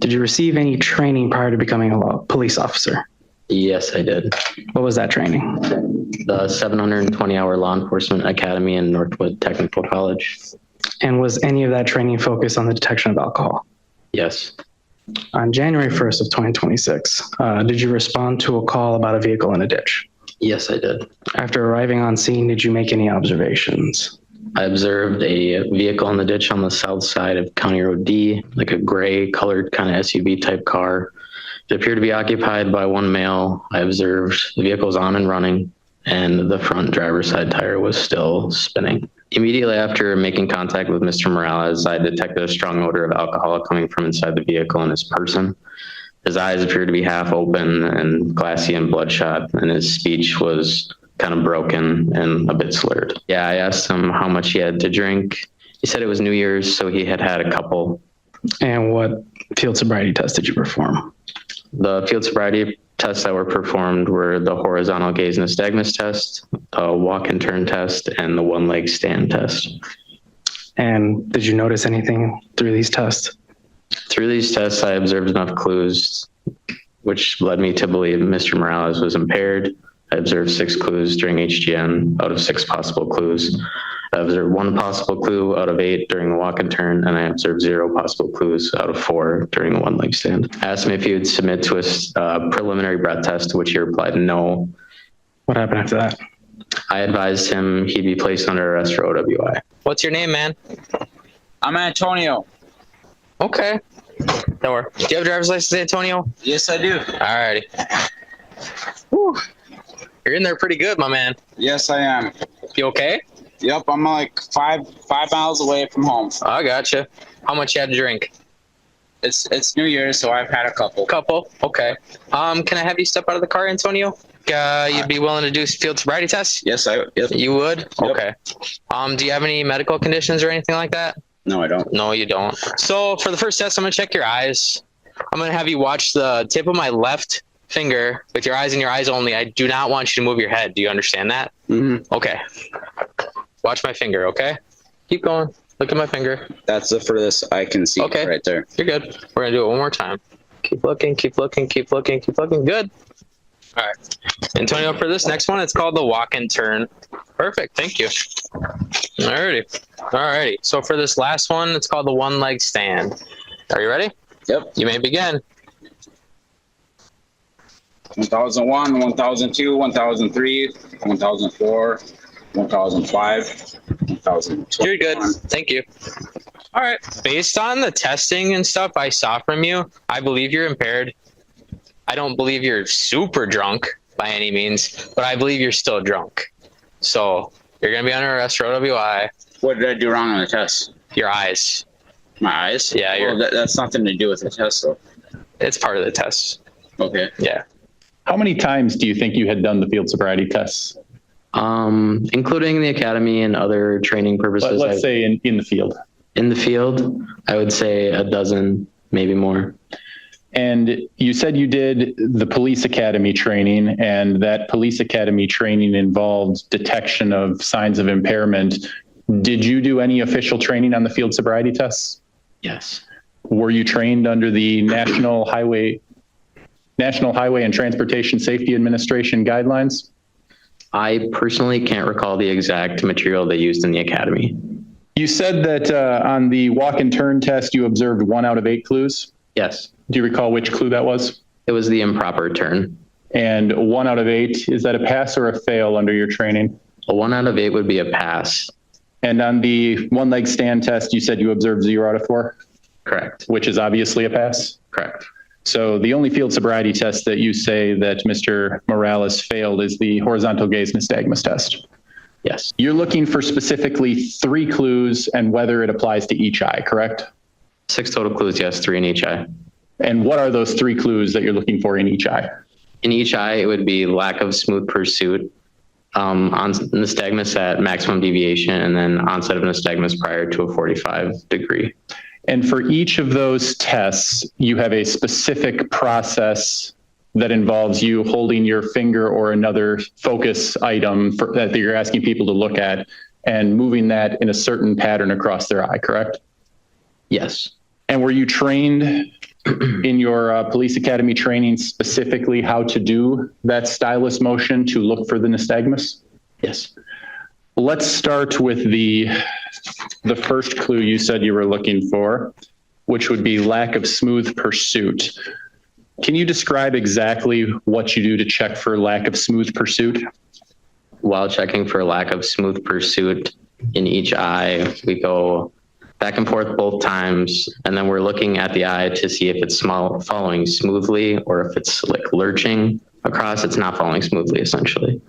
Did you receive any training prior to becoming a police officer? Yes, I did. What was that training? The 720-hour law enforcement academy in Northwood Technical College. And was any of that training focused on the detection of alcohol? Yes. On January 1st of 2026, did you respond to a call about a vehicle in a ditch? Yes, I did. After arriving on scene, did you make any observations? I observed a vehicle in the ditch on the south side of County Road D, like a gray colored kind of SUV type car. It appeared to be occupied by one male. I observed the vehicle was on and running, and the front driver's side tire was still spinning. Immediately after making contact with Mr. Morales, I detected a strong odor of alcohol coming from inside the vehicle and his person. His eyes appeared to be half open and glassy and bloodshot, and his speech was kind of broken and a bit slurred. Yeah, I asked him how much he had to drink. He said it was New Year's, so he had had a couple. And what field sobriety test did you perform? The field sobriety tests that were performed were the horizontal gaze nystagmus test, a walk and turn test, and the one leg stand test. And did you notice anything through these tests? Through these tests, I observed enough clues, which led me to believe Mr. Morales was impaired. I observed 6 clues during HGN out of 6 possible clues. I observed 1 possible clue out of 8 during the walk and turn, and I observed 0 possible clues out of 4 during the one leg stand. I asked him if he would submit to a preliminary breath test, to which he replied no. What happened after that? I advised him he'd be placed under arrest for OWI. What's your name, man? I'm Antonio. Okay. Don't worry. Do you have a driver's license, Antonio? Yes, I do. Alrighty. Whew. You're in there pretty good, my man. Yes, I am. You okay? Yep, I'm like five miles away from home. I gotcha. How much you had to drink? It's New Year's, so I've had a couple. Couple. Okay. Can I have you step out of the car, Antonio? You'd be willing to do field sobriety tests? Yes, I. Yep. You would? Yep. Okay. Do you have any medical conditions or anything like that? No, I don't. No, you don't. So for the first test, I'm gonna check your eyes. I'm gonna have you watch the tip of my left finger with your eyes and your eyes only. I do not want you to move your head. Do you understand that? Mm-hmm. Okay. Watch my finger, okay? Keep going. Look at my finger. That's the furthest I can see. Okay. Right there. You're good. We're going to do it one more time. Keep looking, keep looking, keep looking, keep looking. Good. All right. Antonio, for this next one, it's called the walk and turn. Perfect. Thank you. Alrighty. So for this last one, it's called the one leg stand. Are you ready? Yep. You may begin. 1001, 1002, 1003, 1004, 1005, 1002. You're good. Thank you. All right. Based on the testing and stuff I saw from you, I believe you're impaired. I don't believe you're super drunk by any means, but I believe you're still drunk. So you're going to be under arrest for OWI. What did I do wrong on the test? Your eyes. My eyes? Yeah. Well, that's nothing to do with the test, though. It's part of the test. Okay. Yeah. How many times do you think you had done the field sobriety tests? Including the academy and other training purposes. Let's say in the field. In the field, I would say a dozen, maybe more. And you said you did the police academy training, and that police academy training involved detection of signs of impairment. Did you do any official training on the field sobriety tests? Yes. Were you trained under the National Highway and Transportation Safety Administration guidelines? I personally can't recall the exact material they used in the academy. You said that on the walk and turn test, you observed 1 out of 8 clues. Yes. Do you recall which clue that was? It was the improper turn. And 1 out of 8, is that a pass or a fail under your training? A 1 out of 8 would be a pass. And on the one leg stand test, you said you observed 0 out of 4? Correct. Which is obviously a pass? Correct. So the only field sobriety test that you say that Mr. Morales failed is the horizontal gaze nystagmus test. Yes. You're looking for specifically 3 clues and whether it applies to each eye, correct? 6 total clues, yes, 3 in each eye. And what are those 3 clues that you're looking for in each eye? In each eye, it would be lack of smooth pursuit, on nystagmus at maximum deviation, and then onset of nystagmus prior to a 45-degree. And for each of those tests, you have a specific process that involves you holding your finger or another focus item that you're asking people to look at and moving that in a certain pattern across their eye, correct? Yes. And were you trained in your police academy training specifically how to do that stylus motion to look for the nystagmus? Yes. Let's start with the first clue you said you were looking for, which would be lack of smooth pursuit. Can you describe exactly what you do to check for lack of smooth pursuit? While checking for lack of smooth pursuit in each eye, we go back and forth both times, and then we're looking at the eye to see if it's following smoothly or if it's like lurching across. It's not following smoothly, essentially.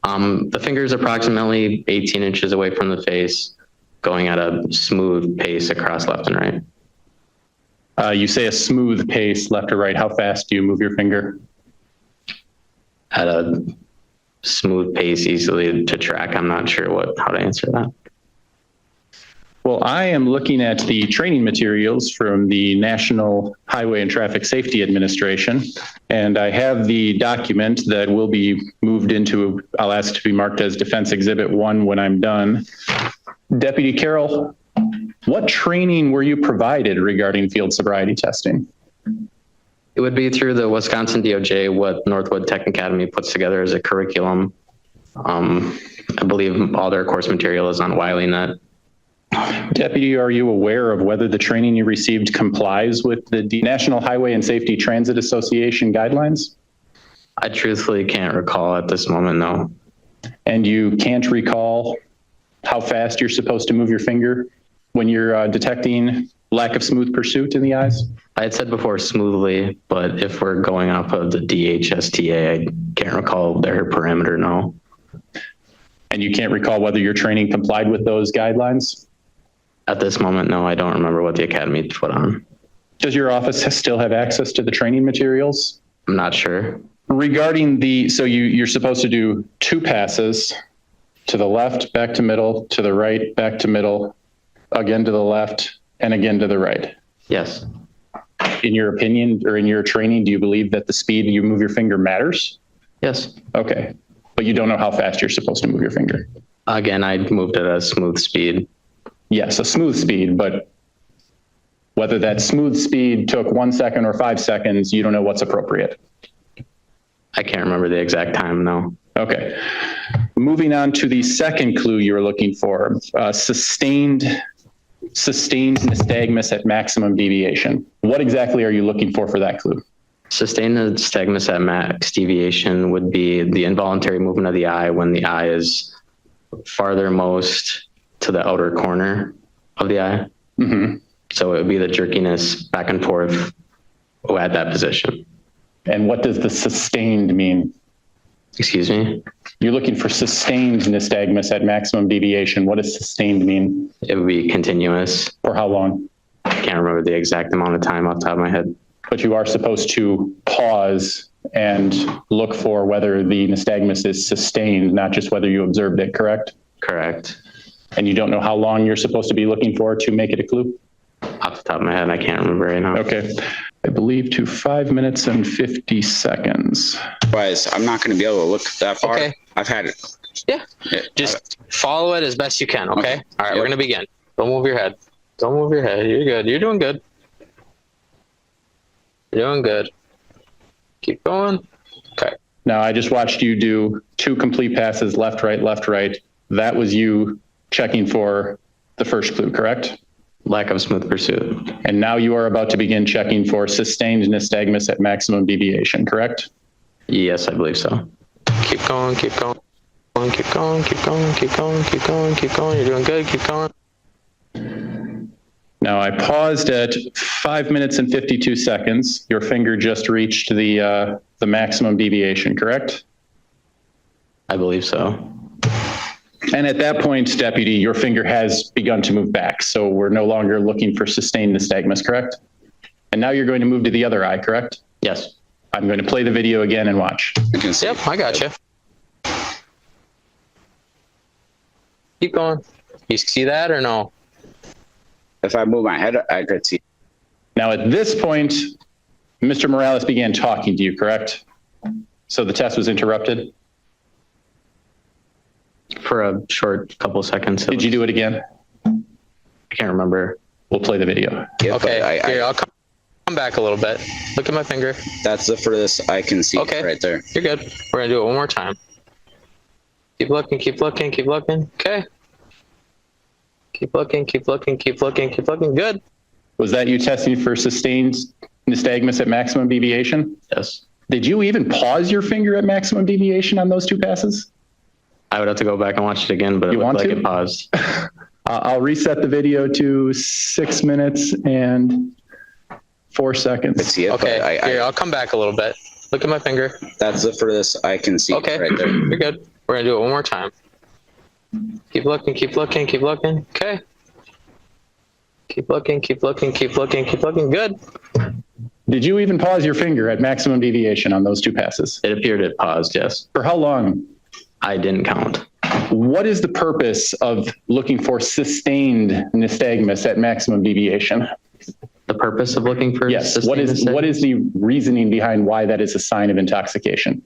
The finger is approximately 18 inches away from the face, going at a smooth pace across left and right. You say a smooth pace, left or right. How fast do you move your finger? At a smooth pace, easily to track. I'm not sure how to answer that. Well, I am looking at the training materials from the National Highway and Traffic Safety Administration, and I have the document that will be moved into, I'll ask to be marked as Defense Exhibit 1 when I'm done. Deputy Carroll, what training were you provided regarding field sobriety testing? It would be through the Wisconsin DOJ, what Northwood Tech Academy puts together as a curriculum. I believe all their course material is on WileyNet. Deputy, are you aware of whether the training you received complies with the National Highway and Safety Transit Association guidelines? I truthfully can't recall at this moment, no. And you can't recall how fast you're supposed to move your finger when you're detecting lack of smooth pursuit in the eyes? I had said before smoothly, but if we're going off of the DHSTA, I can't recall their parameter, no. And you can't recall whether your training complied with those guidelines? At this moment, no, I don't remember what the academy put on. Does your office still have access to the training materials? I'm not sure. Regarding so you're supposed to do 2 passes to the left, back to middle, to the right, back to middle, again to the left, and again to the right. Yes. In your opinion, or in your training, do you believe that the speed you move your finger matters? Yes. Okay. But you don't know how fast you're supposed to move your finger? Again, I moved at a smooth speed. Yes, a smooth speed, but whether that smooth speed took 1 second or 5 seconds, you don't know what's appropriate. I can't remember the exact time, no. Okay. Moving on to the second clue you were looking for, sustained nystagmus at maximum deviation. What exactly are you looking for that clue? Sustained nystagmus at max deviation would be the involuntary movement of the eye when the eye is farthermost to the outer corner of the eye. Mm-hmm. So it would be the jerkiness back and forth at that position. And what does the sustained mean? Excuse me? You're looking for sustained nystagmus at maximum deviation. What does sustained mean? It would be continuous. For how long? I can't remember the exact amount of time off the top of my head. But you are supposed to pause and look for whether the nystagmus is sustained, not just whether you observed it, correct? Correct. And you don't know how long you're supposed to be looking for to make it a clue? Off the top of my head, I can't remember right now. Okay. I believe to 5 minutes and 50 seconds. Otherwise, I'm not going to be able to look that far. Okay. I've had it. Yeah. Just follow it as best you can, okay? All right, Yep. we're going to begin. Don't move your head. Don't move your head. You're good. You're doing good. You're doing good. Keep going. Okay. Now, I just watched you do 2 complete passes, left, right. That was you checking for the first clue, correct? Lack of smooth pursuit. And now you are about to begin checking for sustained nystagmus at maximum deviation, correct? Yes, I believe so. Keep going. Keep going. Keep going. Keep going. Keep going. Keep going. Keep going. You're doing good. Keep going. Now I paused at 5 minutes and 52 seconds. Your finger just reached the maximum deviation, correct? I believe so. And at that point, Deputy, your finger has begun to move back. So we're no longer looking for sustained nystagmus, correct? And now you're going to move to the other eye, correct? Yes. I'm going to play the video again and watch. I can see. Yep, I got you. Keep going. You see that or no? If I move my head, I could see. Now at this point, Mr. Morales began talking to you, correct? So the test was interrupted. For a short couple seconds. Did you do it again? I can't remember. We'll play the video. Yeah, Okay, but here, I'll come. Come back a little bit. Look at my finger. That's the furthest I can see Okay. right there. You're good. We're gonna do it one more time. Keep looking, keep looking, keep looking. Okay. Keep looking, keep looking, keep looking, keep looking. Good. Was that you testing for sustained nystagmus at maximum deviation? Yes. Did you even pause your finger at maximum deviation on those two passes? I would have to go back and watch it again, but it You looked want like to? it paused. I'll reset the video to 6 minutes and 4 seconds. See it, Okay. but Here, I'll come back a little bit. Look at my finger. that's the furthest I can see Okay. right there. You're good. We're gonna do it one more time. Keep looking, keep looking, keep looking. Okay. Keep looking, keep looking, keep looking, keep looking. Good. Did you even pause your finger at maximum deviation on those two passes? It appeared it paused, yes. For how long? I didn't count. What is the purpose of looking for sustained nystagmus at maximum deviation? The purpose of looking for Yes. sustained nystagmus? What is the reasoning behind why that is a sign of intoxication?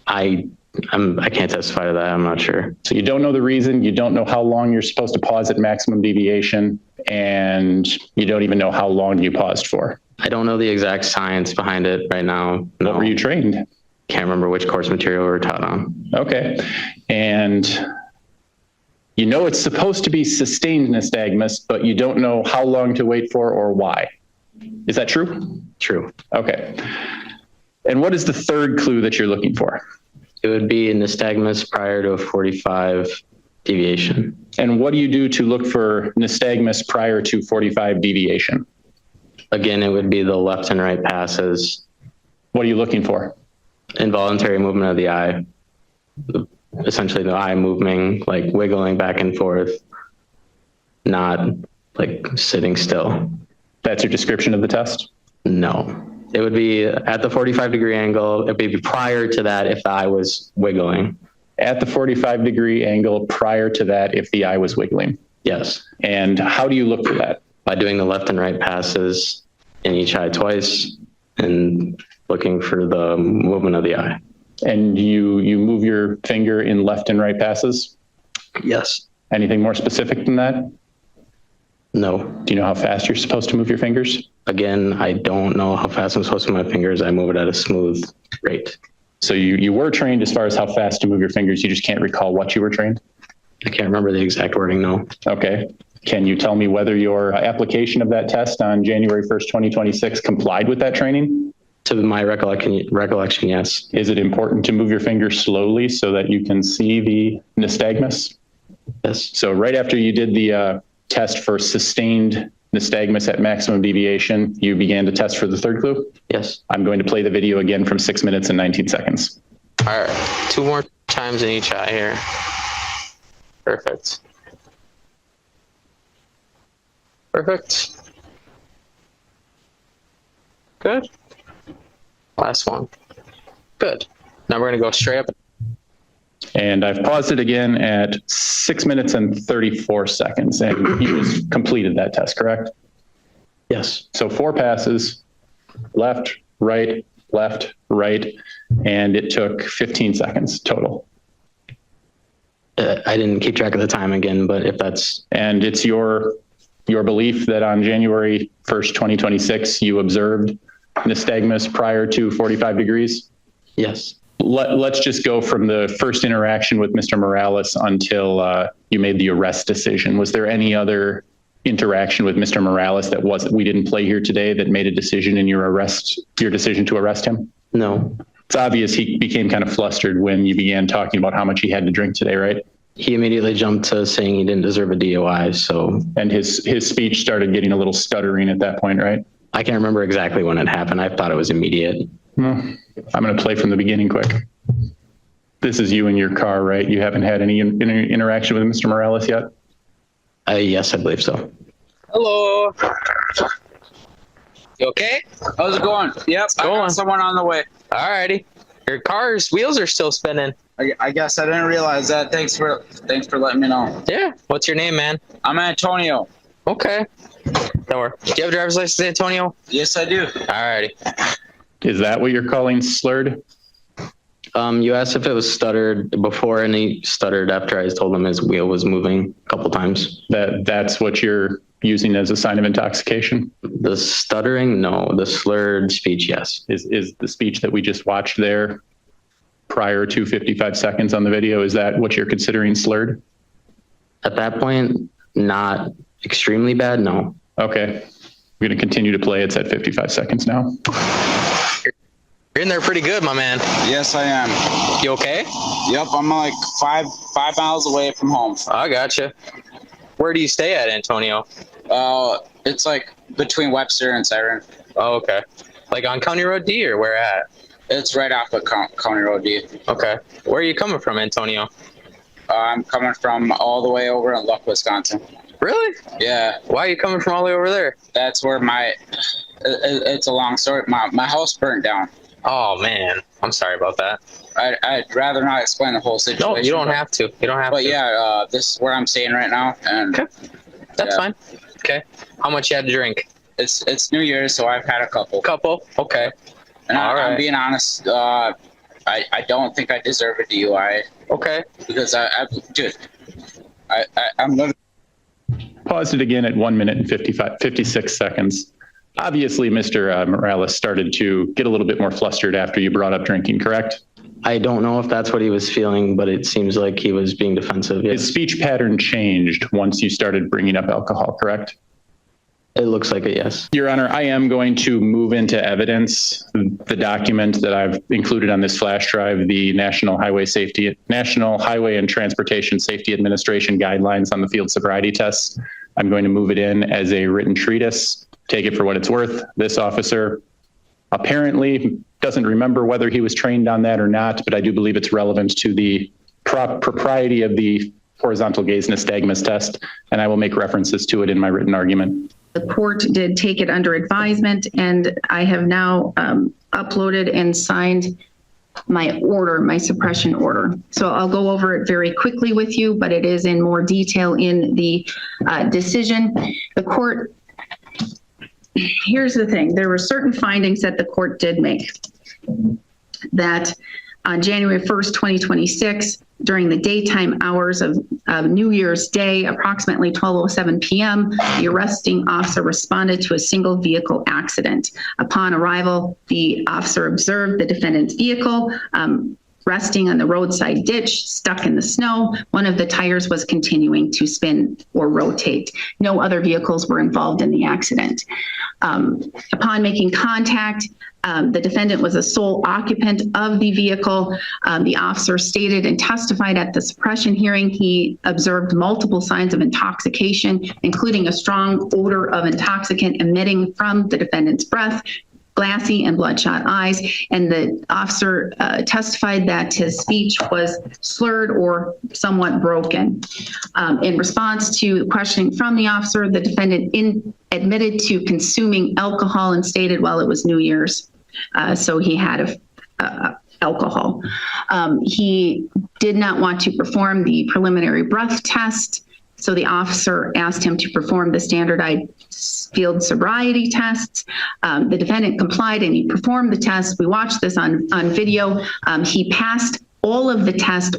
I can't testify to that. I'm not sure. So you don't know the reason, you don't know how long you're supposed to pause at maximum deviation, and you don't even know how long you paused for. I don't know the exact science behind it right now. No. What were you trained? Can't remember which course material we were taught on. Okay. And you know it's supposed to be sustained nystagmus, but you don't know how long to wait for or why. Is that true? True. Okay. And what is the third clue that you're looking for? It would be nystagmus prior to a 45 deviation. And what do you do to look for nystagmus prior to 45 deviation? Again, it would be the left and right passes, What are you looking for? involuntary movement of the eye, essentially the eye moving, like wiggling back and forth, not like sitting still. That's your description of the test? No. It would be at the 45-degree angle. It would be prior to that if the eye was wiggling. At the 45-degree angle prior to that if the eye was wiggling. Yes. And how do you look for that? By doing the left and right passes in each eye twice and looking for the movement of the eye. And you move your finger in left and right passes? Yes. Anything more specific than that? No. Do you know how fast you're supposed to move your fingers? Again, I don't know how fast I'm supposed to move my fingers. I move it at a smooth rate. So you were trained as far as how fast to move your fingers. You just can't recall what you were trained? I can't remember the exact wording, no. Okay. Can you tell me whether your application of that test on January 1st, 2026 complied with that training? To my recollection, yes. Is it important to move your fingers slowly so that you can see the nystagmus? Yes. So right after you did the test for sustained nystagmus at maximum deviation, you began to test for the third clue? Yes. I'm going to play the video again from 6 minutes and 19 seconds. All right. 2 more times in each eye here. Perfect. Perfect. Good. Last one. Good. Now we're going to go straight up. And I've paused it again at 6 minutes and 34 seconds. And you just completed that test, correct? Yes. So 4 passes, left, right, and it took 15 seconds total. I didn't keep track of the time again, but if that's... And it's your belief that on January 1st, 2026, you observed nystagmus prior to 45 degrees? Yes. Let's just go from the first interaction with Mr. Morales until you made the arrest decision. Was there any other interaction with Mr. Morales that we didn't play here today that made a decision in your decision to arrest him? No. It's obvious he became kind of flustered when you began talking about how much he had to drink today, right? He immediately jumped to saying he didn't deserve a DOI, so... And his speech started getting a little stuttering at that point, right? I can't remember exactly when it happened. I thought it was immediate. Well, I'm going to play from the beginning quick. This is you in your car, right? You haven't had any interaction with Mr. Morales yet? Yes, I believe so. Hello. You okay? How's it going? Yep. I Going. got someone on the way. Alrighty. Your car's wheels are still spinning. I guess I didn't realize that. Thanks for letting me know. Yeah. What's your name, man? I'm Antonio. Okay. Don't worry. Do you have a driver's license, Antonio? Yes, I do. Alrighty. Is that what you're calling slurred? You asked if it was stuttered before, and he stuttered after I told him his wheel was moving a couple times. That's what you're using as a sign of intoxication? The stuttering, no. The slurred speech, yes. Is the speech that we just watched there prior to 55 seconds on the video, is that what you're considering slurred? At that point, not extremely bad, no. Okay. We're going to continue to play. It's at 55 seconds now. You're in there pretty good, my man. Yes, I am. You okay? Yep, I'm like five miles away from home. I gotcha. Where do you stay at, Antonio? It's like between Webster and Siren. Oh, okay. Like on County Road D or where at? It's right off of County Road D. Okay. Where are you coming from, Antonio? I'm coming from all the way over in Luck, Wisconsin. Really? Yeah. Why are you coming from all the way over there? That's where it's a long story. My house burnt down. Oh, man. I'm sorry about that. I'd rather not explain the whole situation. No, you don't have to. You don't have to. But yeah, this is where I'm staying right now. And okay. That's fine. Okay. How much you had to drink? It's New Year's, so I've had a couple. Couple? Okay. And all right. I'm being honest, I don't think I deserve a DUI. Okay. Because I'm going to Pause it again at 1 minute and 56 seconds. Obviously, Mr. Morales started to get a little bit more flustered after you brought up drinking, correct? I don't know if that's what he was feeling, but it seems like he was being defensive. Yes. His speech pattern changed once you started bringing up alcohol, correct? It looks like it, yes. Your Honor, I am going to move into evidence the document that I've included on this flash drive, the National Highway and Transportation Safety Administration guidelines on the field sobriety tests. I'm going to move it in as a written treatise. Take it for what it's worth. This officer apparently doesn't remember whether he was trained on that or not, but I do believe it's relevant to the propriety of the horizontal gaze nystagmus test, and I will make references to it in my written argument. The court did take it under advisement, and I have now uploaded and signed my order, my suppression order. So I'll go over it very quickly with you, but it is in more detail in the decision. The court, here's the thing, there were certain findings that the court did make. That on January 1st, 2026, during the daytime hours of New Year's Day, approximately 12:07 p.m., the arresting officer responded to a single vehicle accident. Upon arrival, the officer observed the defendant's vehicle resting on the roadside ditch, stuck in the snow. One of the tires was continuing to spin or rotate. No other vehicles were involved in the accident. Upon making contact, the defendant was a sole occupant of the vehicle. The officer stated and testified at the suppression hearing he observed multiple signs of intoxication, including a strong odor of intoxicant emitting from the defendant's breath, glassy and bloodshot eyes, and the officer testified that his speech was slurred or somewhat broken. In response to questioning from the officer, the defendant admitted to consuming alcohol and stated, well, it was New Year's, so he had alcohol. He did not want to perform the preliminary breath test, so the officer asked him to perform the standardized field sobriety tests. The defendant complied and he performed the test. We watched this on video. He passed all of the tests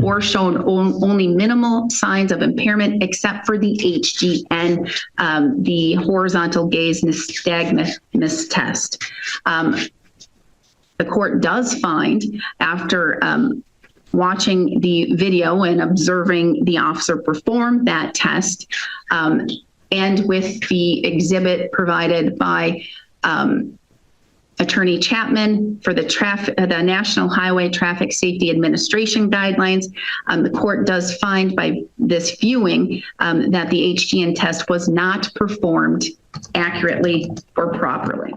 or shown only minimal signs of impairment except for the HGN, the horizontal gaze nystagmus test. The court does find, after watching the video and observing the officer perform that test, and with the exhibit provided by Attorney Chapman for the National Highway Traffic Safety Administration guidelines, the court does find by this viewing that the HGN test was not performed accurately or properly.